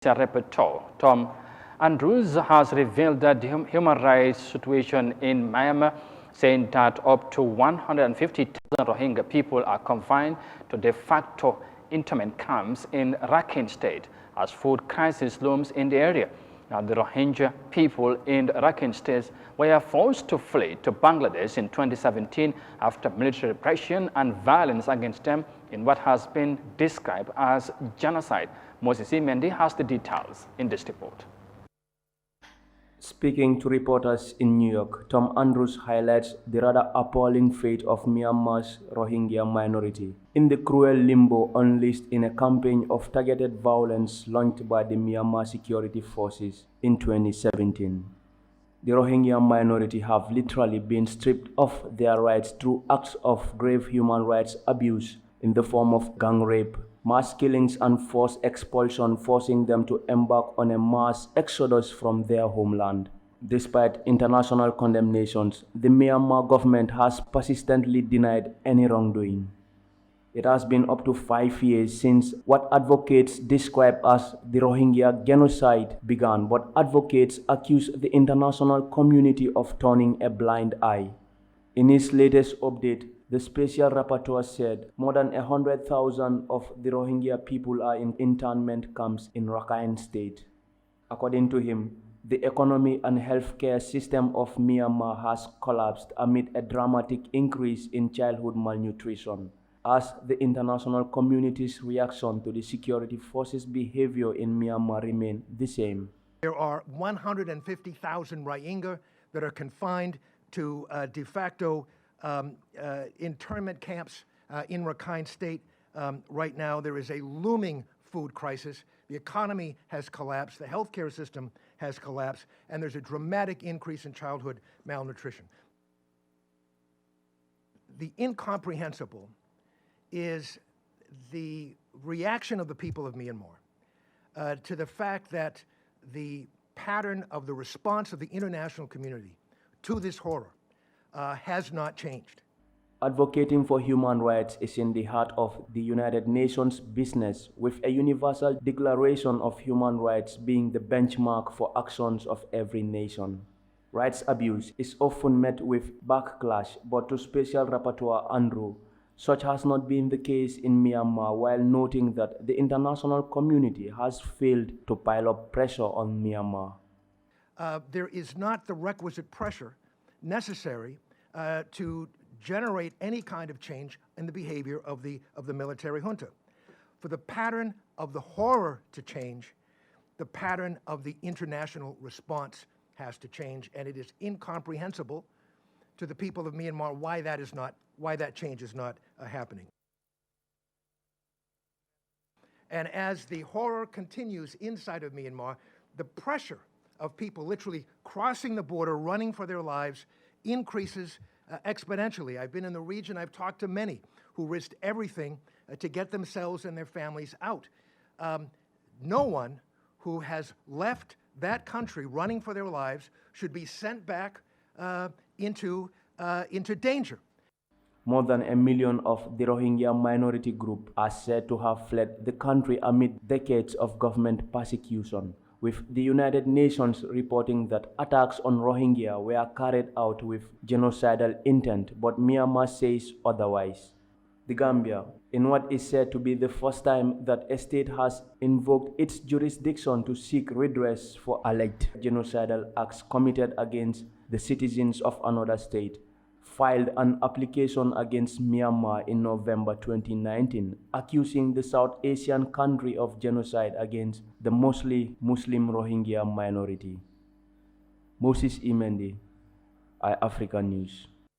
Rapporteur Tom Andrews has revealed that the human rights situation in Myanmar, saying that up to 150,000 Rohingya people are confined to de facto internment camps in Rakhine State as food crisis looms in the area. Now, the Rohingya people in Rakhine State were forced to flee to Bangladesh in 2017 after military repression and violence against them in what has been described as genocide. Moses Imendi has the details in this report. Speaking to reporters in New York, Tom Andrews highlights the rather appalling fate of Myanmar's Rohingya minority in the cruel limbo unleashed in a campaign of targeted violence launched by the Myanmar security forces in 2017. The Rohingya minority have literally been stripped of their rights through acts of grave human rights abuse in the form of gang rape, mass killings and forced expulsion, forcing them to embark on a mass exodus from their homeland. Despite international condemnations, the Myanmar government has persistently denied any wrongdoing. It has been up to 5 years since what advocates describe as the Rohingya genocide began, but advocates accuse the international community of turning a blind eye. In his latest update, the special rapporteur said more than 100,000 of the Rohingya people are in internment camps in Rakhine State. According to him, the economy and healthcare system of Myanmar has collapsed amid a dramatic increase in childhood malnutrition, as the international community's reaction to the security forces' behavior in Myanmar remain the same. There are 150,000 Rohingya that are confined to de facto internment camps in Rakhine State. Right now, there is a looming food crisis. The economy has collapsed, the healthcare system has collapsed, and there's a dramatic increase in childhood malnutrition. The incomprehensible is the reaction of the people of Myanmar to the fact that the pattern of the response of the international community to this horror has not changed. Advocating for human rights is in the heart of the United Nations business, with a universal declaration of human rights being the benchmark for actions of every nation. Rights abuse is often met with backlash, but to Special Rapporteur Andrew, such has not been the case in Myanmar, while noting that the international community has failed to pile up pressure on Myanmar. There is not the requisite pressure necessary to generate any kind of change in the behavior of the military junta. For the pattern of the horror to change, the pattern of the international response has to change, and it is incomprehensible to the people of Myanmar why that change is not happening. And as the horror continues inside of Myanmar, the pressure of people literally crossing the border, running for their lives, increases exponentially. I've been in the region, I've talked to many who risked everything to get themselves and their families out. No one who has left that country running for their lives should be sent back into danger. More than 1 million of the Rohingya minority group are said to have fled the country amid decades of government persecution, with the United Nations reporting that attacks on Rohingya were carried out with genocidal intent, but Myanmar says otherwise. The Gambia, in what is said to be the first time that a state has invoked its jurisdiction to seek redress for alleged genocidal acts committed against the citizens of another state, filed an application against Myanmar in November 2019, accusing the South Asian country of genocide against the mostly Muslim Rohingya minority. Moses Imendi, Eyeafrica News.